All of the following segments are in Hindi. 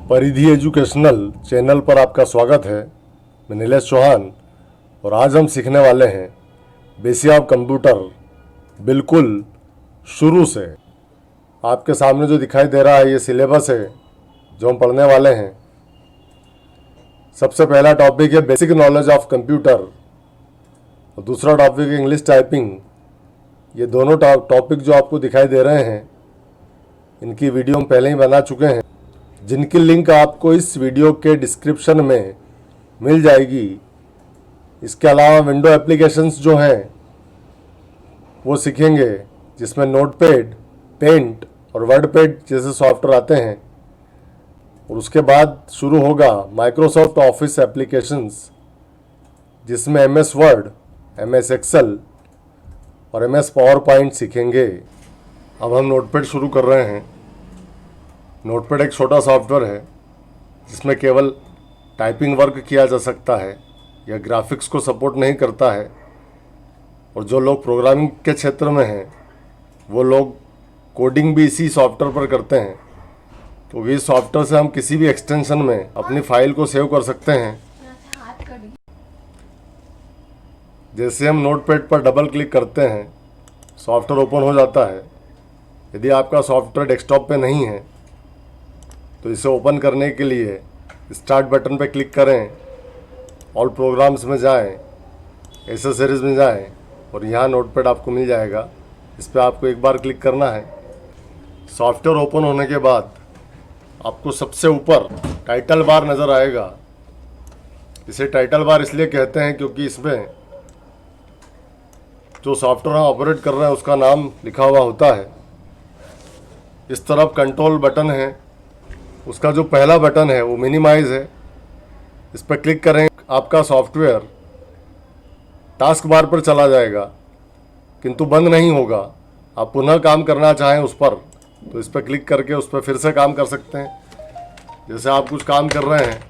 परिधि एजुकेशनल चैनल पर आपका स्वागत है। मैं नीलेश चौहान और आज हम सीखने वाले हैं बेसिक ऑफ कंप्यूटर बिल्कुल शुरू से। आपके सामने जो दिखाई दे रहा है ये सिलेबस है जो हम पढ़ने वाले हैं। सबसे पहला टॉपिक है बेसिक नॉलेज ऑफ कंप्यूटर और दूसरा टॉपिक है इंग्लिश टाइपिंग। ये दोनों टॉपिक जो आपको दिखाई दे रहे हैं इनकी वीडियो हम पहले ही बना चुके हैं, जिनकी लिंक आपको इस वीडियो के डिस्क्रिप्शन में मिल जाएगी। इसके अलावा विंडो एप्लीकेशंस जो हैं वो सीखेंगे, जिसमें नोटपैड, पेंट और वर्डपैड जैसे सॉफ्टवेयर आते हैं। और उसके बाद शुरू होगा माइक्रोसॉफ्ट ऑफिस एप्लीकेशंस, जिसमें एमएस वर्ड, एमएस एक्सेल और एमएस पावर पॉइंट सीखेंगे। अब हम नोटपैड शुरू कर रहे हैं। नोटपैड एक छोटा सॉफ्टवेयर है जिसमें केवल टाइपिंग वर्क किया जा सकता है, यह ग्राफिक्स को सपोर्ट नहीं करता है। और जो लोग प्रोग्रामिंग के क्षेत्र में हैं वो लोग कोडिंग भी इसी सॉफ्टवेयर पर करते हैं। तो इस सॉफ्टवेयर से हम किसी भी एक्सटेंशन में अपनी फाइल को सेव कर सकते हैं। जैसे हम नोटपैड पर डबल क्लिक करते हैं सॉफ्टवेयर ओपन हो जाता है। यदि आपका सॉफ्टवेयर डेस्कटॉप पे नहीं है तो इसे ओपन करने के लिए स्टार्ट बटन पर क्लिक करें, ऑल प्रोग्राम्स में जाएं, एसेसरीज में जाएं और यहाँ नोटपैड आपको मिल जाएगा। इस पर आपको एक बार क्लिक करना है। सॉफ्टवेयर ओपन होने के बाद आपको सबसे ऊपर टाइटल बार नज़र आएगा। इसे टाइटल बार इसलिए कहते हैं क्योंकि इसमें जो सॉफ्टवेयर हम ऑपरेट कर रहे हैं उसका नाम लिखा हुआ होता है। इस तरफ कंट्रोल बटन है, उसका जो पहला बटन है वो मिनिमाइज है। इस पर क्लिक करें, आपका सॉफ्टवेयर टास्क बार पर चला जाएगा किंतु बंद नहीं होगा। आप पुनः काम करना चाहें उस पर तो इस पर क्लिक करके उस पर फिर से काम कर सकते हैं। जैसे आप कुछ काम कर रहे हैं,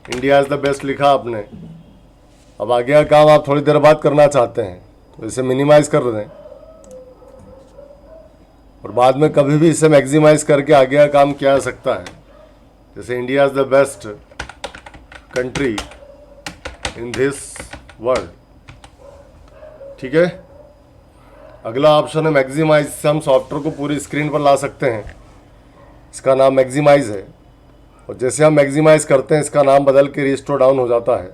इंडिया इज़ द बेस्ट लिखा आपने, अब आगे का काम आप थोड़ी देर बाद करना चाहते हैं तो इसे मिनिमाइज कर दें और बाद में कभी भी इसे मैक्सिमाइज करके आगे का काम किया जा सकता है। जैसे India is the best country in this world. ठीक है। अगला ऑप्शन है मैक्सिमाइज। से हम सॉफ्टवेयर को पूरी स्क्रीन पर ला सकते हैं। इसका नाम मैक्सिमाइज है और जैसे हम मैक्सिमाइज करते हैं इसका नाम बदल के रिस्टोर डाउन हो जाता है।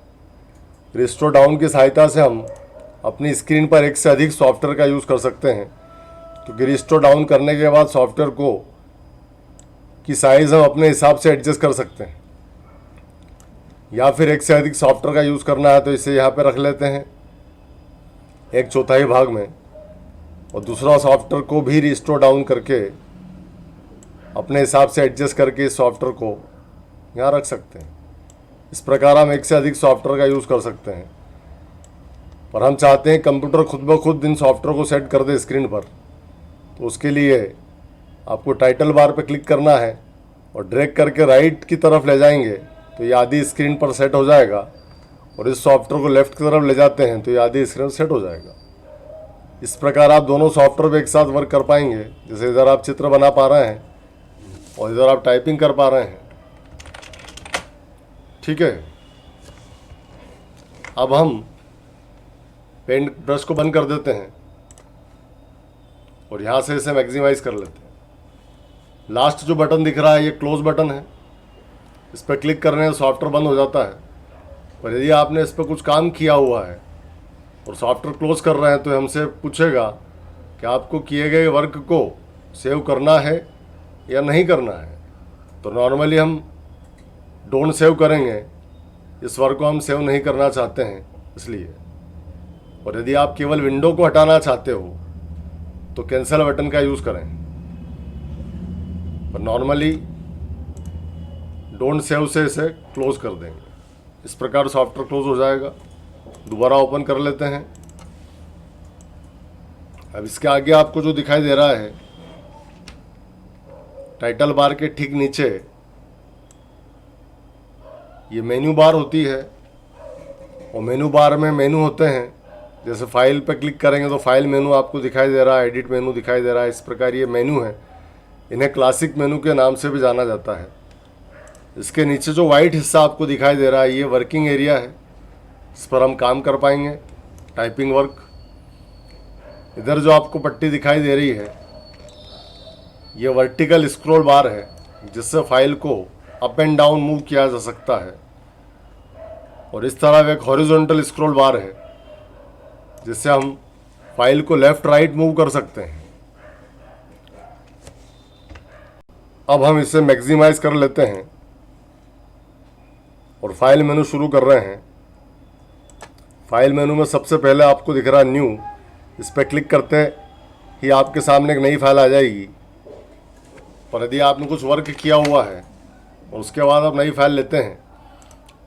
रिस्टोर डाउन की सहायता से हम अपनी स्क्रीन पर एक से अधिक सॉफ्टवेयर का यूज़ कर सकते हैं, क्योंकि रिस्टोर डाउन करने के बाद सॉफ्टवेयर को की साइज़ हम अपने हिसाब से एडजस्ट कर सकते हैं। या फिर एक से अधिक सॉफ्टवेयर का यूज़ करना है तो इसे यहाँ पे रख लेते हैं 1/4 भाग में, और दूसरा सॉफ्टवेयर को भी रिस्टोर डाउन करके अपने हिसाब से एडजस्ट करके इस सॉफ्टवेयर को यहाँ रख सकते हैं। इस प्रकार हम एक से अधिक सॉफ्टवेयर का यूज़ कर सकते हैं। पर हम चाहते हैं कंप्यूटर खुद ब खुद इन सॉफ्टवेयर को सेट कर दे स्क्रीन पर, तो उसके लिए आपको टाइटल बार पर क्लिक करना है और ड्रैग करके राइट की तरफ ले जाएंगे तो ये आधी स्क्रीन पर सेट हो जाएगा, और इस सॉफ्टवेयर को लेफ्ट की तरफ ले जाते हैं तो ये आधी स्क्रीन सेट हो जाएगा। इस प्रकार आप दोनों सॉफ्टवेयर पे एक साथ वर्क कर पाएंगे। जैसे इधर आप चित्र बना पा रहे हैं और इधर आप टाइपिंग कर पा रहे हैं। ठीक है। अब हम पेंट ब्रश को बंद कर देते हैं और यहाँ से इसे मैक्सिमाइज कर लेते हैं। लास्ट जो बटन दिख रहा है ये क्लोज बटन है। इस पर क्लिक करने से सॉफ्टवेयर बंद हो जाता है। पर यदि आपने इस पर कुछ काम किया हुआ है और सॉफ्टवेयर क्लोज कर रहे हैं तो हमसे पूछेगा कि आपको किए गए वर्क को सेव करना है या नहीं करना है। तो नॉर्मली हम डोंट सेव करेंगे, इस वर्क को हम सेव नहीं करना चाहते हैं इसलिए। और यदि आप केवल विंडो को हटाना चाहते हो तो कैंसिल बटन का यूज़ करें, पर नॉर्मली डोंट सेव से इसे क्लोज कर देंगे। इस प्रकार सॉफ्टवेयर क्लोज हो जाएगा। दोबारा ओपन कर लेते हैं। अब इसके आगे आपको जो दिखाई दे रहा है टाइटल बार के ठीक नीचे ये मेन्यू बार होती है, और मेन्यू बार में मेनू होते हैं। जैसे फाइल पर क्लिक करेंगे तो फाइल मेनू आपको दिखाई दे रहा है, एडिट मेनू दिखाई दे रहा है। इस प्रकार ये मेनू है। इन्हें क्लासिक मेनू के नाम से भी जाना जाता है। इसके नीचे जो वाइट हिस्सा आपको दिखाई दे रहा है ये वर्किंग एरिया है, इस पर हम काम कर पाएंगे, टाइपिंग वर्क। इधर जो आपको पट्टी दिखाई दे रही है ये वर्टिकल स्क्रॉल बार है, जिससे फाइल को अप एंड डाउन मूव किया जा सकता है। और इस तरह एक हॉरिजॉन्टल स्क्रॉल बार है, जिससे हम फाइल को लेफ्ट राइट मूव कर सकते हैं। अब हम इसे मैक्सिमाइज कर लेते हैं और फाइल मेनू शुरू कर रहे हैं। फाइल मेनू में सबसे पहले आपको दिख रहा है न्यू, इस पर क्लिक करते ही आपके सामने एक नई फाइल आ जाएगी। पर यदि आपने कुछ वर्क किया हुआ है और उसके बाद आप नई फाइल लेते हैं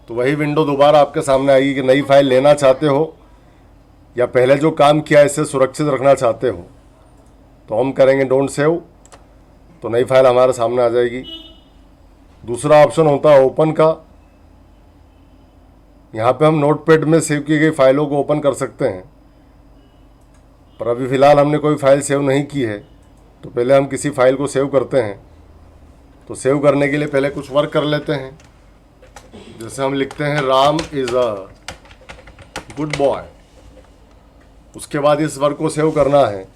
तो वही विंडो दोबारा आपके सामने आएगी कि नई फाइल लेना चाहते हो या पहले जो काम किया इसे सुरक्षित रखना चाहते हो। तो हम करेंगे डोंट सेव, तो नई फाइल हमारे सामने आ जाएगी। दूसरा ऑप्शन होता है ओपन का। यहाँ पे हम नोटपैड में सेव की गई फाइलों को ओपन कर सकते हैं, पर अभी फ़िलहाल हमने कोई फाइल सेव नहीं की है, तो पहले हम किसी फाइल को सेव करते हैं। तो सेव करने के लिए पहले कुछ वर्क कर लेते हैं। जैसे हम लिखते हैं Ram is a good boy. उसके बाद इस वर्क को सेव करना है।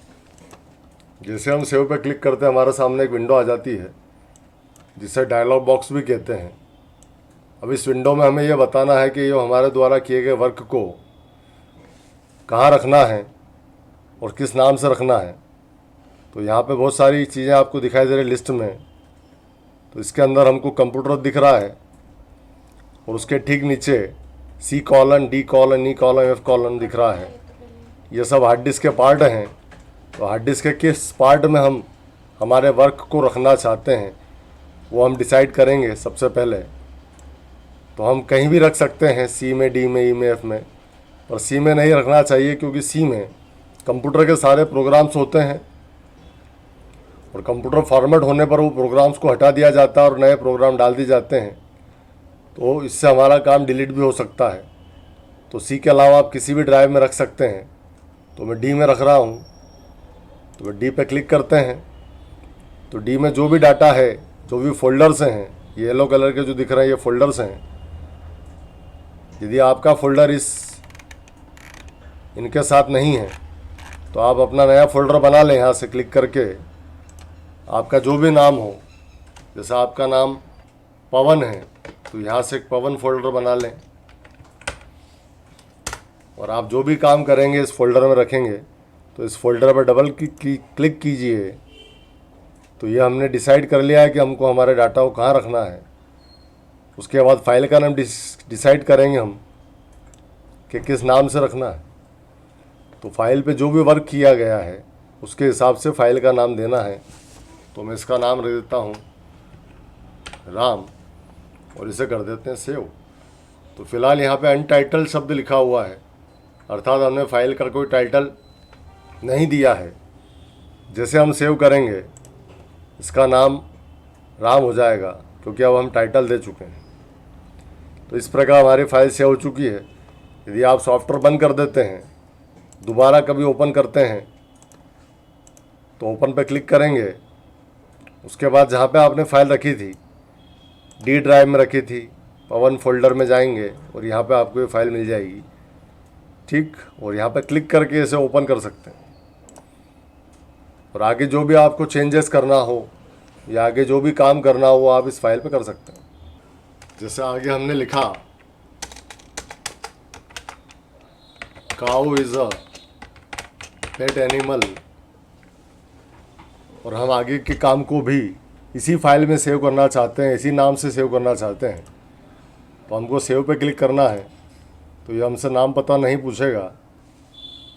जैसे हम सेव पे क्लिक करते हैं हमारे सामने एक विंडो आ जाती है, जिसे डायलॉग बॉक्स भी कहते हैं। अब इस विंडो में हमें यह बताना है कि ये हमारे द्वारा किए गए वर्क को कहाँ रखना है और किस नाम से रखना है। तो यहाँ पे बहुत सारी चीज़ें आपको दिखाई दे रही लिस्ट में। तो इसके अंदर हमको कंप्यूटर दिख रहा है और उसके ठीक नीचे C colon, D colon, E colon, F colon दिख रहा है। ये सब हार्ड डिस्क के पार्ट हैं। तो हार्ड डिस्क के किस पार्ट में हम हमारे वर्क को रखना चाहते हैं वो हम डिसाइड करेंगे सबसे पहले। तो हम कहीं भी रख सकते हैं, C में, D में, E में, F में, पर C में नहीं रखना चाहिए, क्योंकि C में कंप्यूटर के सारे प्रोग्राम्स होते हैं और कंप्यूटर फॉर्मेट होने पर वो प्रोग्राम्स को हटा दिया जाता है और नए प्रोग्राम डाल दिए जाते हैं। तो इससे हमारा काम डिलीट भी हो सकता है। तो C के अलावा आप किसी भी ड्राइव में रख सकते हैं। तो मैं D में रख रहा हूँ, तो मैं D पे क्लिक करते हैं। तो D में जो भी डाटा है, जो भी फोल्डर्स हैं, ये येलो कलर के जो दिख रहे हैं ये फोल्डर्स हैं। यदि आपका फोल्डर इनके साथ नहीं है तो आप अपना नया फोल्डर बना लें यहाँ से क्लिक करके। आपका जो भी नाम हो, जैसे आपका नाम पवन है तो यहाँ से एक पवन फोल्डर बना लें और आप जो भी काम करेंगे इस फोल्डर में रखेंगे। तो इस फोल्डर पर डबल क्लिक कीजिए। तो ये हमने डिसाइड कर लिया है कि हमको हमारे डाटा को कहाँ रखना है। उसके बाद फाइल का नाम डिसाइड करेंगे हम कि किस नाम से रखना है। तो फाइल पे जो भी वर्क किया गया है उसके हिसाब से फाइल का नाम देना है। तो मैं इसका नाम रख देता हूँ राम और इसे कर देते हैं सेव। तो फिलहाल यहाँ पे अनटाइटल्ड शब्द लिखा हुआ है, अर्थात हमने फाइल का कोई टाइटल नहीं दिया है। जैसे हम सेव करेंगे इसका नाम राम हो जाएगा, क्योंकि अब हम टाइटल दे चुके हैं। तो इस प्रकार हमारी फाइल सेव हो चुकी है। यदि आप सॉफ्टवेयर बंद कर देते हैं, दोबारा कभी ओपन करते हैं, तो ओपन पे क्लिक करेंगे। उसके बाद जहाँ पे आपने फाइल रखी थी, D ड्राइव में रखी थी, पवन फोल्डर में जाएंगे और यहाँ पे आपको ये फाइल मिल जाएगी, ठीक। और यहाँ पे क्लिक करके इसे ओपन कर सकते हैं और आगे जो भी आपको चेंजेस करना हो या आगे जो भी काम करना हो वो आप इस फाइल पे कर सकते हैं। जैसे आगे हमने लिखा काऊ इज़ अ पेट एनिमल, और हम आगे के काम को भी इसी फाइल में सेव करना चाहते हैं, इसी नाम से सेव करना चाहते हैं। तो हमको सेव पे क्लिक करना है। तो ये हमसे नाम पता नहीं पूछेगा,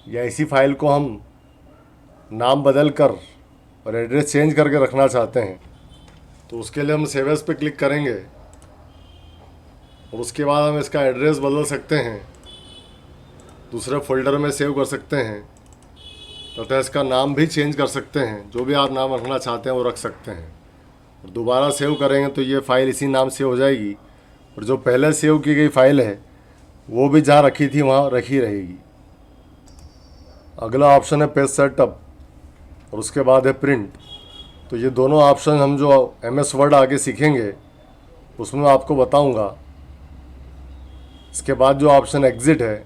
या इसी फाइल को हम नाम बदल कर और एड्रेस चेंज करके रखना चाहते हैं तो उसके लिए हम सेव एज पे क्लिक करेंगे और उसके बाद हम इसका एड्रेस बदल सकते हैं, दूसरे फोल्डर में सेव कर सकते हैं तथा इसका नाम भी चेंज कर सकते हैं। जो भी आप नाम रखना चाहते हैं वो रख सकते हैं और दोबारा सेव करेंगे तो ये फ़ाइल इसी नाम से हो जाएगी और जो पहले सेव की गई फ़ाइल है वो भी जहाँ रखी थी वहाँ रखी रहेगी। अगला ऑप्शन है पेज सेटअप और उसके बाद है प्रिंट। तो ये दोनों ऑप्शन हम जो MS वर्ड आगे सीखेंगे उसमें मैं आपको बताऊंगा। इसके बाद जो ऑप्शन एग्ज़िट है,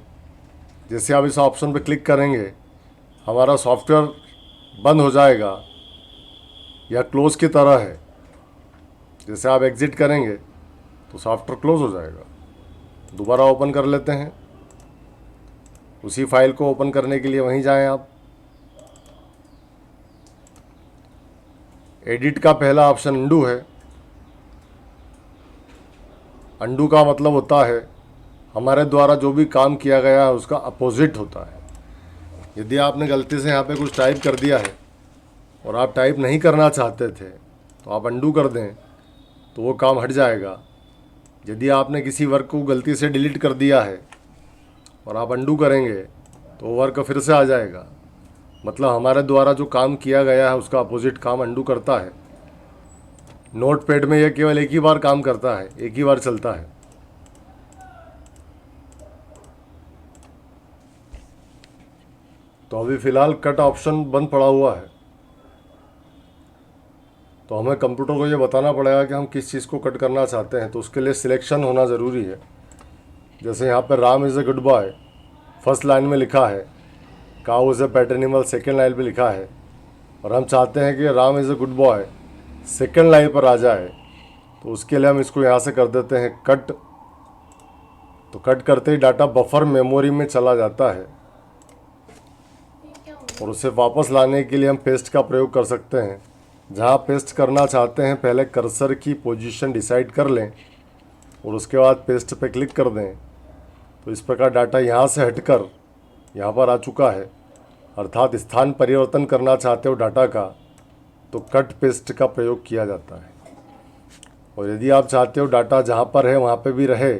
जैसे आप इस ऑप्शन पर क्लिक करेंगे हमारा सॉफ्टवेयर बंद हो जाएगा या क्लोज की तरह है। जैसे आप एग्ज़िट करेंगे तो सॉफ्टवेयर क्लोज हो जाएगा। दोबारा ओपन कर लेते हैं। उसी फाइल को ओपन करने के लिए वहीं जाएं आप। एडिट का पहला ऑप्शन अंडू है। अंडू का मतलब होता है हमारे द्वारा जो भी काम किया गया है उसका अपोजिट होता है। यदि आपने गलती से यहाँ पे कुछ टाइप कर दिया है और आप टाइप नहीं करना चाहते थे तो आप अंडू कर दें तो वो काम हट जाएगा। यदि आपने किसी वर्क को गलती से डिलीट कर दिया है और आप अंडू करेंगे तो वो वर्क फिर से आ जाएगा। मतलब हमारे द्वारा जो काम किया गया है उसका अपोजिट काम अंडू करता है। नोट पैड में यह केवल एक ही बार काम करता है, एक ही बार चलता है। तो अभी फ़िलहाल कट ऑप्शन बंद पड़ा हुआ है, तो हमें कंप्यूटर को ये बताना पड़ेगा कि हम किस चीज़ को कट करना चाहते हैं। तो उसके लिए सिलेक्शन होना ज़रूरी है। जैसे यहाँ पर Ram is a good boy first line में लिखा है, cow is a pet animal second line पे लिखा है, और हम चाहते हैं कि Ram is a good boy second line पर आ जाए। तो उसके लिए हम इसको यहाँ से कर देते हैं कट। तो कट करते ही डाटा बफर मेमोरी में चला जाता है और उसे वापस लाने के लिए हम पेस्ट का प्रयोग कर सकते हैं। जहाँ पेस्ट करना चाहते हैं पहले कर्सर की पोजीशन डिसाइड कर लें और उसके बाद पेस्ट पे क्लिक कर दें। तो इस प्रकार डाटा यहाँ से हटकर यहाँ पर आ चुका है। अर्थात स्थान परिवर्तन करना चाहते हो डाटा का तो कट पेस्ट का प्रयोग किया जाता है। और यदि आप चाहते हो डाटा जहाँ पर है वहाँ पे भी रहे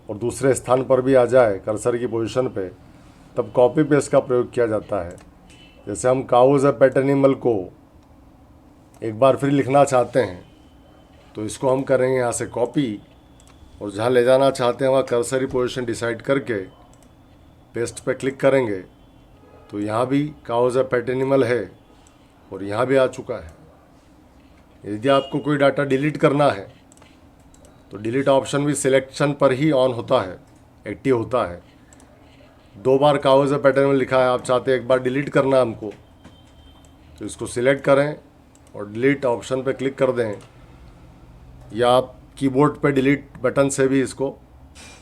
और दूसरे स्थान पर भी आ जाए कर्सर की पोजीशन पे, तब कॉपी पेस्ट का प्रयोग किया जाता है। जैसे हम काऊ इज़ अ पेट एनिमल को एक बार फिर लिखना चाहते हैं तो इसको हम करेंगे यहाँ से कॉपी, और जहाँ ले जाना चाहते हैं वहाँ कर्सर की पोजीशन डिसाइड करके पेस्ट पे क्लिक करेंगे तो यहाँ भी काऊ इज़ अ पेट एनिमल है और यहाँ भी आ चुका है। यदि आपको कोई डाटा डिलीट करना है तो डिलीट ऑप्शन भी सिलेक्शन पर ही ऑन होता है, एक्टिव होता है। 2 बार काऊ इज़ अ पेट एनिमल लिखा है, आप चाहते हैं एक बार डिलीट करना है हमको, तो इसको सिलेक्ट करें और डिलीट ऑप्शन पे क्लिक कर दें, या आप कीबोर्ड पे डिलीट बटन से भी इसको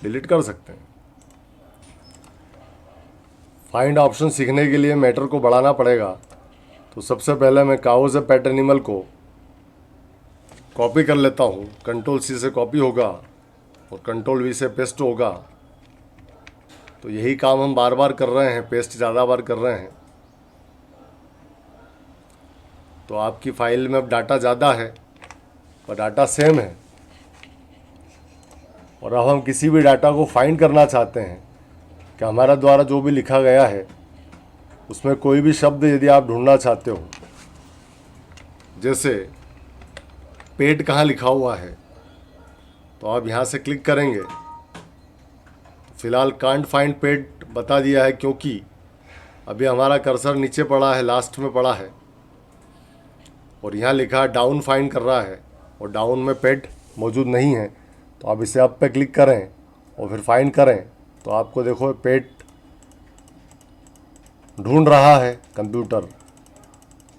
डिलीट कर सकते हैं। फाइंड ऑप्शन सीखने के लिए मैटर को बढ़ाना पड़ेगा। तो सबसे पहले मैं काऊ इज़ अ पेट एनिमल को कॉपी कर लेता हूँ। कंट्रोल सी से कॉपी होगा और कंट्रोल वी से पेस्ट होगा। तो यही काम हम बार बार कर रहे हैं, पेस्ट ज़्यादा बार कर रहे हैं। तो आपकी फाइल में अब डाटा ज़्यादा है और डाटा सेम है, और अब हम किसी भी डाटा को फाइंड करना चाहते हैं कि हमारा द्वारा जो भी लिखा गया है उसमें कोई भी शब्द यदि आप ढूंढना चाहते हो, जैसे पेट कहाँ लिखा हुआ है, तो आप यहाँ से क्लिक करेंगे। फ़िलहाल कांट फाइंड पेट बता दिया है क्योंकि अभी हमारा कर्सर नीचे पड़ा है, लास्ट में पड़ा है, और यहाँ लिखा है डाउन फाइंड कर रहा है और डाउन में पेट मौजूद नहीं है। तो आप इसे अप पे क्लिक करें और फिर फाइंड करें तो आपको देखो पेट ढूंढ रहा है कंप्यूटर।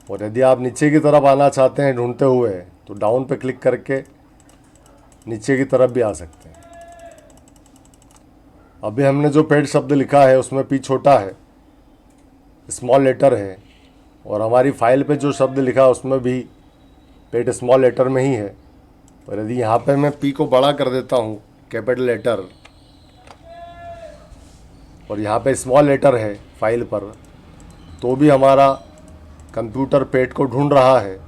और यदि आप नीचे की तरफ आना चाहते हैं ढूंढते हुए तो डाउन पे क्लिक करके नीचे की तरफ भी आ सकते हैं। अभी हमने जो पेट शब्द लिखा है उसमें पी छोटा है, स्मॉल लेटर है, और हमारी फाइल पे जो शब्द लिखा है उसमें भी पेट स्मॉल लेटर में ही है। और यदि यहाँ पे मैं पी को बड़ा कर देता हूँ कैपिटल लेटर, और यहाँ पे स्मॉल लेटर है फाइल पर, तो भी हमारा कंप्यूटर पेट को ढूंढ रहा है,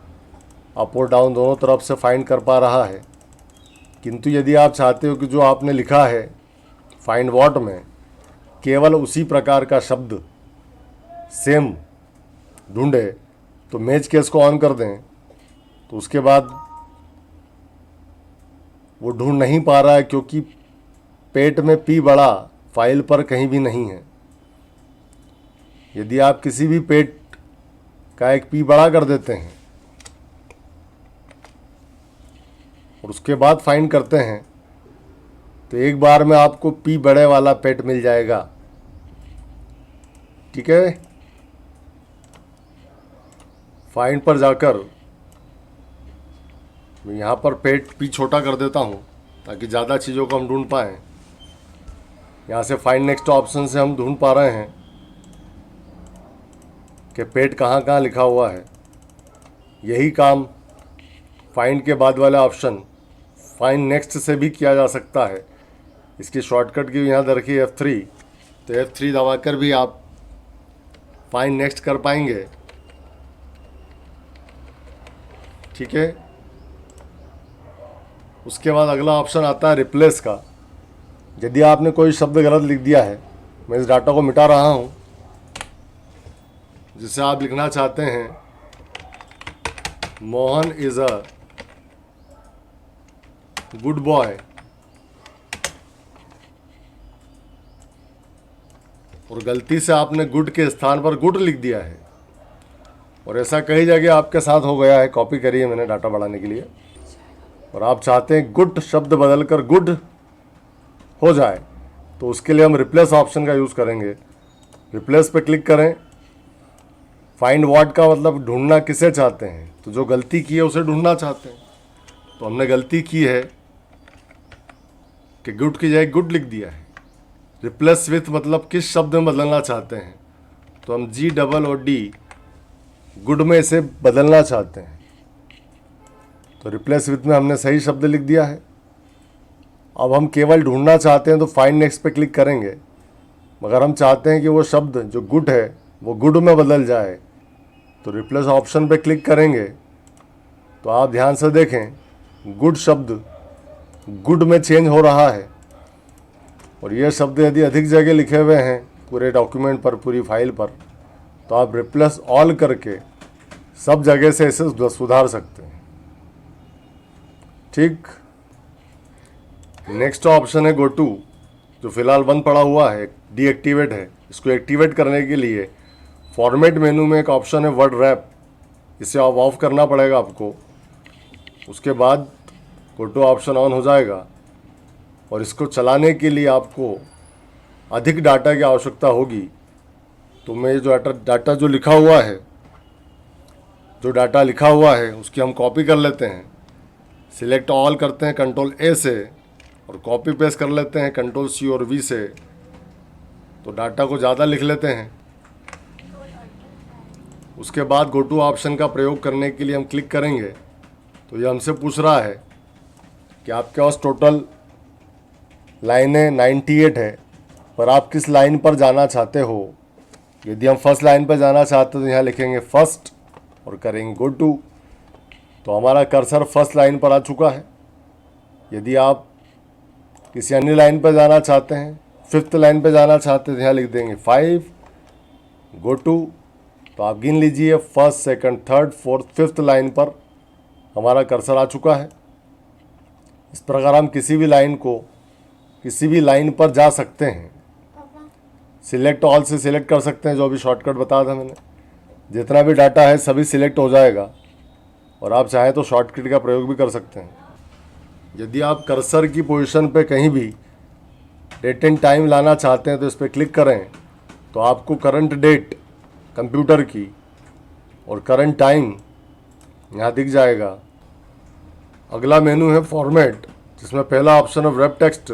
अप और डाउन दोनों तरफ से फाइंड कर पा रहा है। किंतु यदि आप चाहते हो कि जो आपने लिखा है फाइंड व्हाट में केवल उसी प्रकार का शब्द सेम ढूंढे, तो मैच केस को ऑन कर दें। तो उसके बाद वो ढूंढ नहीं पा रहा है क्योंकि पेट में पी बड़ा फाइल पर कहीं भी नहीं है। यदि आप किसी भी पेट का एक पी बड़ा कर देते हैं और उसके बाद फाइंड करते हैं तो एक बार में आपको P बड़े वाला पेट मिल जाएगा। ठीक है, फाइंड पर जाकर मैं यहाँ पर पेट P छोटा कर देता हूँ ताकि ज़्यादा चीज़ों को हम ढूंढ पाएँ। यहाँ से फाइंड नेक्स्ट ऑप्शन से हम ढूंढ पा रहे हैं कि पेट कहाँ कहाँ लिखा हुआ है। यही काम फाइंड के बाद वाला ऑप्शन फाइंड नेक्स्ट से भी किया जा सकता है। इसकी शॉर्टकट की यहाँ रखिए F3, तो F3 दबाकर भी आप फाइंड नेक्स्ट कर पाएंगे। ठीक है, उसके बाद अगला ऑप्शन आता है रिप्लेस का। यदि आपने कोई शब्द गलत लिख दिया है, मैं इस डाटा को मिटा रहा हूँ, जिसे आप लिखना चाहते हैं Mohan is a good boy, और गलती से आपने गुड के स्थान पर गुड लिख दिया है, और ऐसा कई जगह आपके साथ हो गया है, कॉपी करी है मैंने डाटा बढ़ाने के लिए, और आप चाहते हैं गुड शब्द बदलकर गुड हो जाए, तो उसके लिए हम रिप्लेस ऑप्शन का यूज़ करेंगे। रिप्लेस पे क्लिक करें। फाइंड व्हाट का मतलब ढूंढना किसे चाहते हैं, तो जो गलती की है उसे ढूंढना चाहते हैं। तो हमने गलती की है कि गुड की जगह गुड लिख दिया है। रिप्लेस विथ मतलब किस शब्द में बदलना चाहते हैं, तो हम GOOD गुड में इसे बदलना चाहते हैं। तो रिप्लेस विथ में हमने सही शब्द लिख दिया है। अब हम केवल ढूंढना चाहते हैं तो फाइंड नेक्स्ट पे क्लिक करेंगे, मगर हम चाहते हैं कि वो शब्द जो गुड है वो गुड में बदल जाए, तो रिप्लेस ऑप्शन पे क्लिक करेंगे। तो आप ध्यान से देखें, गुड शब्द गुड में चेंज हो रहा है, और ये शब्द यदि अधिक जगह लिखे हुए हैं पूरे डॉक्यूमेंट पर, पूरी फाइल पर, तो आप रिप्लेस ऑल करके सब जगह से इसे सुधार सकते हैं। ठीक, नेक्स्ट ऑप्शन है गो टू, जो फिलहाल बंद पड़ा हुआ है, डीएक्टिवेट है। इसको एक्टिवेट करने के लिए फॉर्मेट मेनू में एक ऑप्शन है वर्ड रैप, इसे आप ऑफ करना पड़ेगा आपको। उसके बाद गो टू ऑप्शन ऑन हो जाएगा, और इसको चलाने के लिए आपको अधिक डाटा की आवश्यकता होगी। तो मैं जो डाटा जो लिखा हुआ है, जो डाटा लिखा हुआ है उसकी हम कॉपी कर लेते हैं। सिलेक्ट ऑल करते हैं कंट्रोल A से, और कॉपी पेस्ट कर लेते हैं कंट्रोल C और V से। तो डाटा को ज़्यादा लिख लेते हैं। उसके बाद गो टू ऑप्शन का प्रयोग करने के लिए हम क्लिक करेंगे। तो ये हमसे पूछ रहा है कि आपके पास टोटल लाइनें 98 है, पर आप किस लाइन पर जाना चाहते हो। यदि हम फर्स्ट लाइन पर जाना चाहते हैं तो यहाँ लिखेंगे फर्स्ट और करेंगे गो टू। तो हमारा कर्सर फर्स्ट लाइन पर आ चुका है। यदि आप किसी अन्य लाइन पर जाना चाहते हैं, फिफ्थ लाइन पर जाना चाहते हैं, तो यहाँ लिख देंगे 5 गो टू। तो आप गिन लीजिए, first second third fourth fifth line पर हमारा कर्सर आ चुका है। इस प्रकार हम किसी भी लाइन को किसी भी लाइन पर जा सकते हैं। सिलेक्ट ऑल से सिलेक्ट कर सकते हैं, जो अभी शॉर्टकट बताया था मैंने। जितना भी डाटा है सभी सिलेक्ट हो जाएगा, और आप चाहें तो शॉर्टकट का प्रयोग भी कर सकते हैं। यदि आप कर्सर की पोजीशन पे कहीं भी डेट एंड टाइम लाना चाहते हैं तो इस पर क्लिक करें, तो आपको करंट डेट कंप्यूटर की और करंट टाइम यहाँ दिख जाएगा। अगला मेनू है फॉर्मेट, जिसमें पहला ऑप्शन है वेब टेक्स्ट।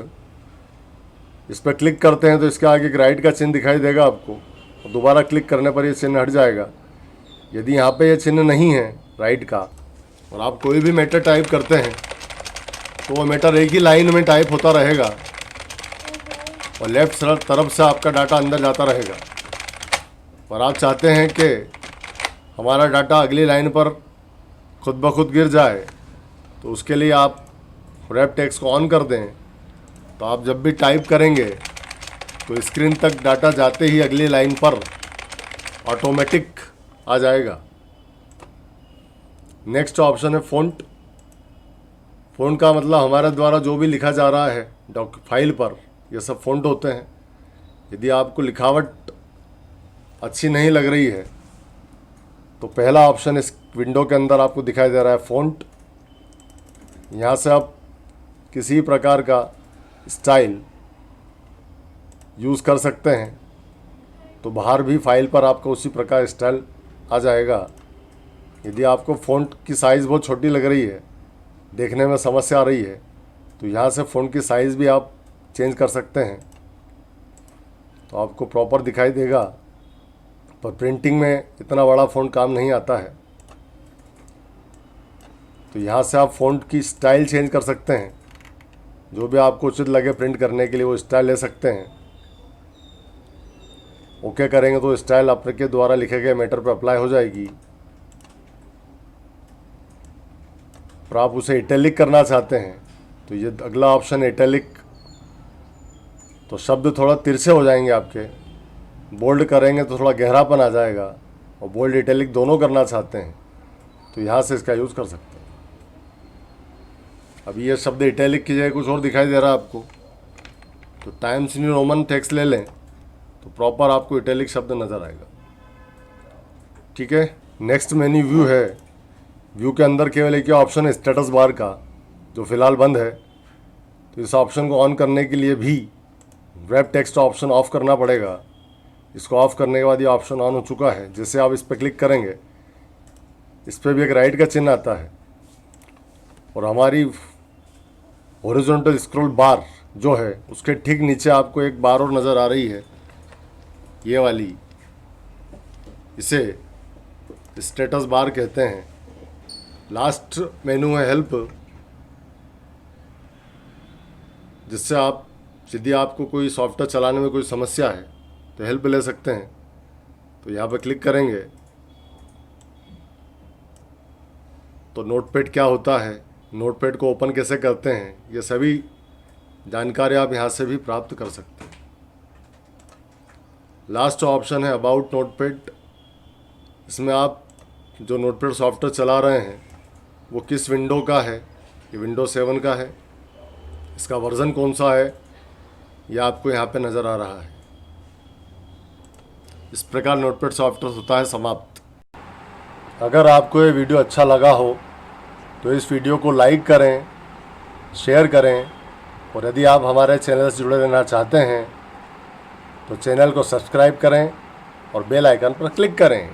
इस पर क्लिक करते हैं तो इसके आगे एक राइट का चिन्ह दिखाई देगा आपको, और दोबारा क्लिक करने पर ये चिन्ह हट जाएगा। यदि यहाँ पे ये चिन्ह नहीं है राइट का, और आप कोई भी मैटर टाइप करते हैं, तो वो मैटर एक ही लाइन में टाइप होता रहेगा, और लेफ्ट तरफ से आपका डाटा अंदर जाता रहेगा। और आप चाहते हैं कि हमारा डाटा अगली लाइन पर खुद ब खुद गिर जाए, तो उसके लिए आप रैप टेक्स्ट को ऑन कर दें। तो आप जब भी टाइप करेंगे तो स्क्रीन तक डाटा जाते ही अगली लाइन पर ऑटोमेटिक आ जाएगा। नेक्स्ट ऑप्शन है फ़ॉन्ट। फ़ॉन्ट का मतलब हमारे द्वारा जो भी लिखा जा रहा है फाइल पर, ये सब फ़ॉन्ट होते हैं। यदि आपको लिखावट अच्छी नहीं लग रही है तो पहला ऑप्शन इस विंडो के अंदर आपको दिखाई दे रहा है फ़ॉन्ट। यहाँ से आप किसी प्रकार का स्टाइल यूज़ कर सकते हैं, तो बाहर भी फाइल पर आपको उसी प्रकार स्टाइल आ जाएगा। यदि आपको फ़ॉन्ट की साइज़ बहुत छोटी लग रही है, देखने में समस्या आ रही है, तो यहाँ से फ़ॉन्ट की साइज़ भी आप चेंज कर सकते हैं, तो आपको प्रॉपर दिखाई देगा। पर प्रिंटिंग में इतना बड़ा फ़ॉन्ट काम नहीं आता है, तो यहाँ से आप फ़ॉन्ट की स्टाइल चेंज कर सकते हैं। जो भी आपको उचित लगे प्रिंट करने के लिए वो स्टाइल ले सकते हैं। ओके करेंगे तो स्टाइल आपके द्वारा लिखे गए मैटर पर अप्लाई हो जाएगी। और आप उसे इटैलिक करना चाहते हैं, तो ये अगला ऑप्शन इटैलिक, तो शब्द थोड़ा तिरछे हो जाएंगे आपके। बोल्ड करेंगे तो थोड़ा गहरापन आ जाएगा, और बोल्ड इटैलिक दोनों करना चाहते हैं तो यहाँ से इसका यूज़ कर सकते हैं। अब ये शब्द इटैलिक की जगह कुछ और दिखाई दे रहा है आपको, तो टाइम्स न्यू रोमन टेक्स्ट ले लें तो प्रॉपर आपको इटैलिक शब्द नज़र आएगा। ठीक है, नेक्स्ट मेन्यू व्यू है। व्यू के अंदर केवल एक ऑप्शन है स्टेटस बार का, जो फ़िलहाल बंद है। तो इस ऑप्शन को ऑन करने के लिए भी वेब टेक्स्ट ऑप्शन ऑफ करना पड़ेगा। इसको ऑफ करने के बाद ये ऑप्शन ऑन हो चुका है। जैसे आप इस पर क्लिक करेंगे, इस पर भी एक राइट का चिन्ह आता है, और हमारी हॉरिजॉन्टल स्क्रॉल बार जो है उसके ठीक नीचे आपको एक बार और नज़र आ रही है, ये वाली। इसे स्टेटस बार कहते हैं। लास्ट मेनू है हेल्प, जिससे आप, यदि आपको कोई सॉफ्टवेयर चलाने में कोई समस्या है तो हेल्प ले सकते हैं। तो यहाँ पर क्लिक करेंगे तो नोटपैड क्या होता है, नोटपैड को ओपन कैसे करते हैं, ये सभी जानकारी आप यहाँ से भी प्राप्त कर सकते हैं। लास्ट ऑप्शन है अबाउट नोटपैड। इसमें आप जो नोटपैड सॉफ्टवेयर चला रहे हैं वो किस विंडो का है, ये विंडो 7 का है, इसका वर्ज़न कौन सा है, ये आपको यहाँ पे नज़र आ रहा है। इस प्रकार नोटपैड सॉफ्टवेयर होता है समाप्त। अगर आपको ये वीडियो अच्छा लगा हो तो इस वीडियो को लाइक करें, शेयर करें, और यदि आप हमारे चैनल से जुड़े रहना चाहते हैं तो चैनल को सब्सक्राइब करें और बेल आइकन पर क्लिक करें।